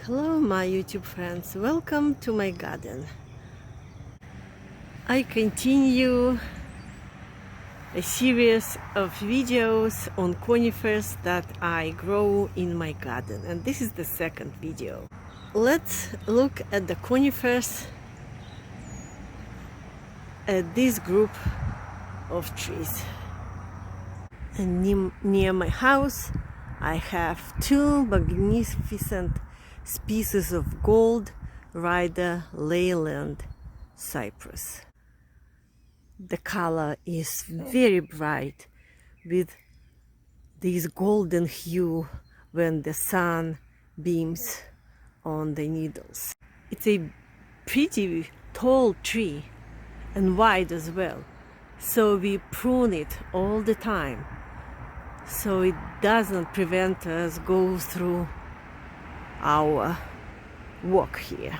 Hello my YouTube friends, welcome to my garden. I continue a series of videos on conifers that I grow in my garden, and this is the second video. Let's look at the conifers, at this group of trees. And near my house I have two magnificent species of gold Rider Leyland Cypress. The color is very bright with this golden hue when the sun beams on the needles. It's a pretty tall tree and wide as well, so we prune it all the time so it doesn't prevent us go through our walk here.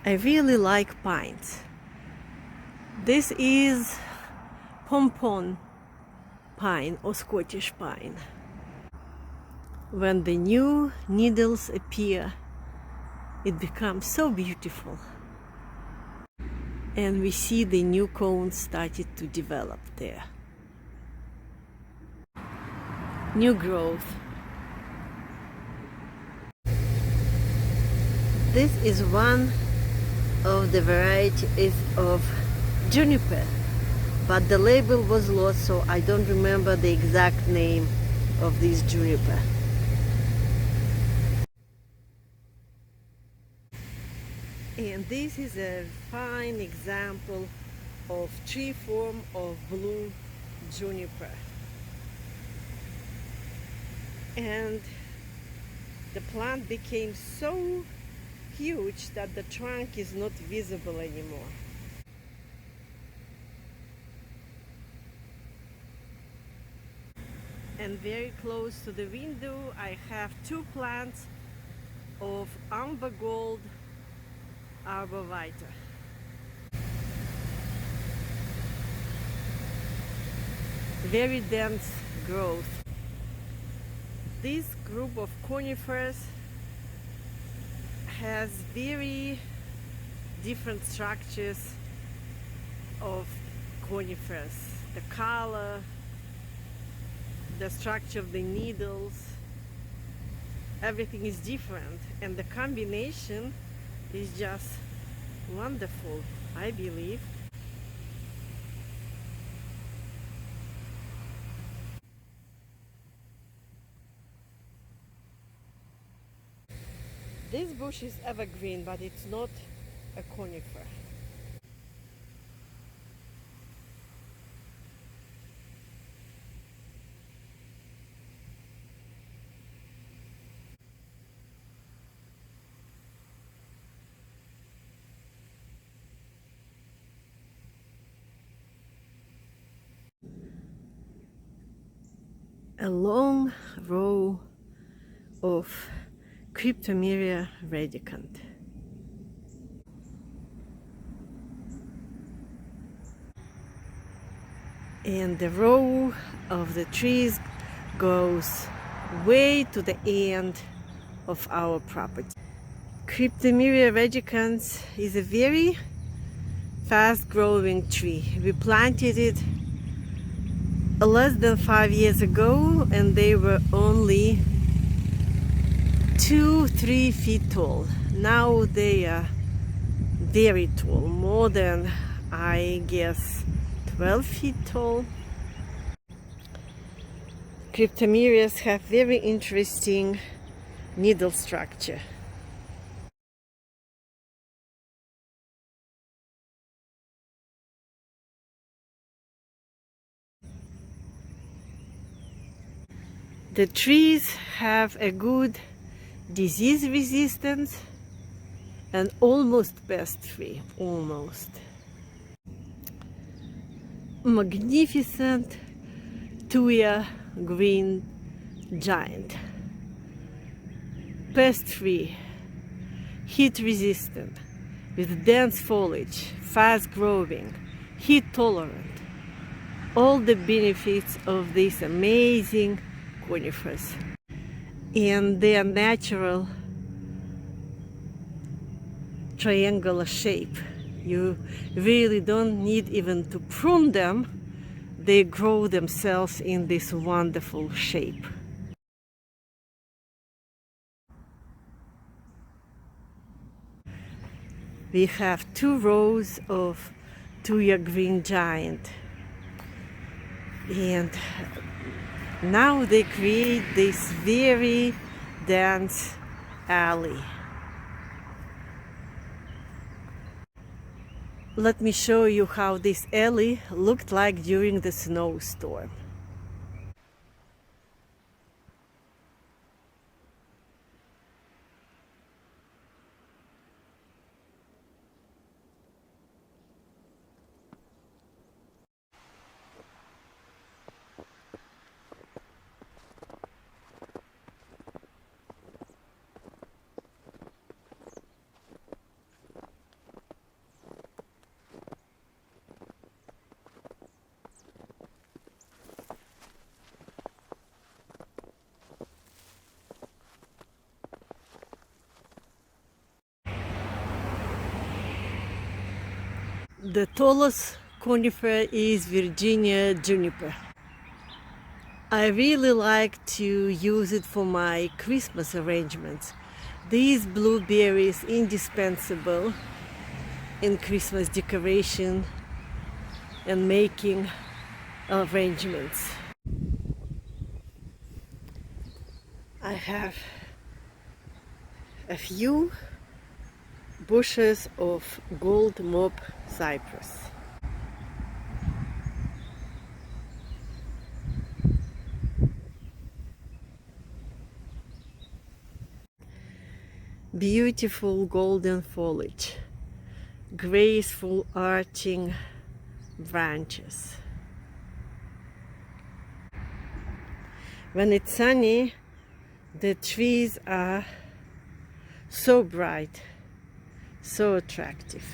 I really like pines. This is Pom Pom pine or Scottish pine. When the new needles appear, it becomes so beautiful. And we see the new cones started to develop there. New growth. This is one of the varieties of Juniper, but the label was lost, so I don't remember the exact name of this Juniper. And this is a fine example of tree form of blue juniper. And the plant became so huge that the trunk is not visible anymore. And very close to the window I have two plants of amber gold Arborvitae. Very dense growth. This group of conifers has very different structures of conifers. The color, the structure of the needles, everything is different, and the combination is just wonderful, I believe. This bush is evergreen, but it's not a conifer. A long row of Cryptomeria Radicand. And the row of the trees goes way to the end of our property. Cryptomeria Radicand is a very fast growing tree. We planted it less than 5 years ago, and they were only 2-3 feet tall. Now they are very tall, more than, I guess, 12 feet tall. Cryptomerias have very interesting needle structure. The trees have a good disease resistance and almost pest-free, almost. Magnificent Thuja Green Giant. Pest-free, heat resistant, with dense foliage, fast growing, heat tolerant. All the benefits of these amazing conifers and their natural triangular shape. You really don't need even to prune them. They grow themselves in this wonderful shape. We have 2 rows of Thuja Green Giant, and now they create this very dense alley. Let me show you how this alley looked like during the snowstorm. The tallest conifer is Virginia Juniper. I really like to use it for my Christmas arrangements. These blueberries indispensable in Christmas decoration and making arrangements. I have a few bushes of gold Mop Cypress. Beautiful golden foliage, graceful arching branches. When it's sunny, the trees are so bright, so attractive.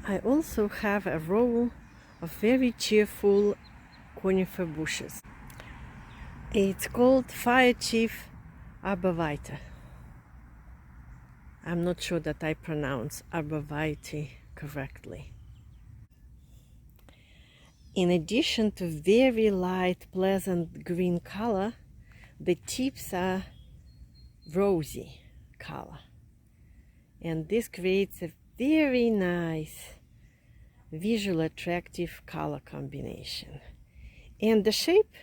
I also have a row of very cheerful conifer bushes. It's called Fire Chief Arborvitae. I'm not sure that I pronounce Arborvitae correctly. In addition to very light, pleasant green color, the tips are rosy color. And this creates a very nice, visual attractive color combination. And the shape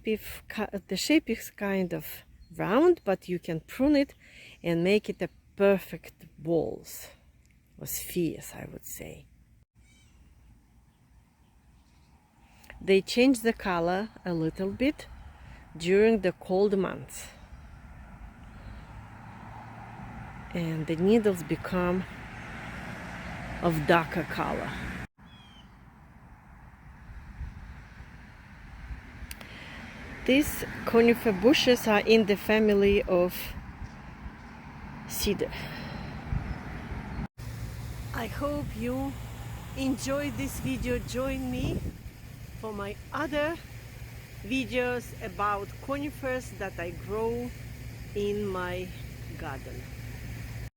is kind of round, but you can prune it and make it a perfect balls or spheres, I would say. They change the color a little bit during the cold months, and the needles become of darker color. These conifer bushes are in the family of cedar. I hope you enjoyed this video. Join me for my other videos about conifers that I grow in my garden.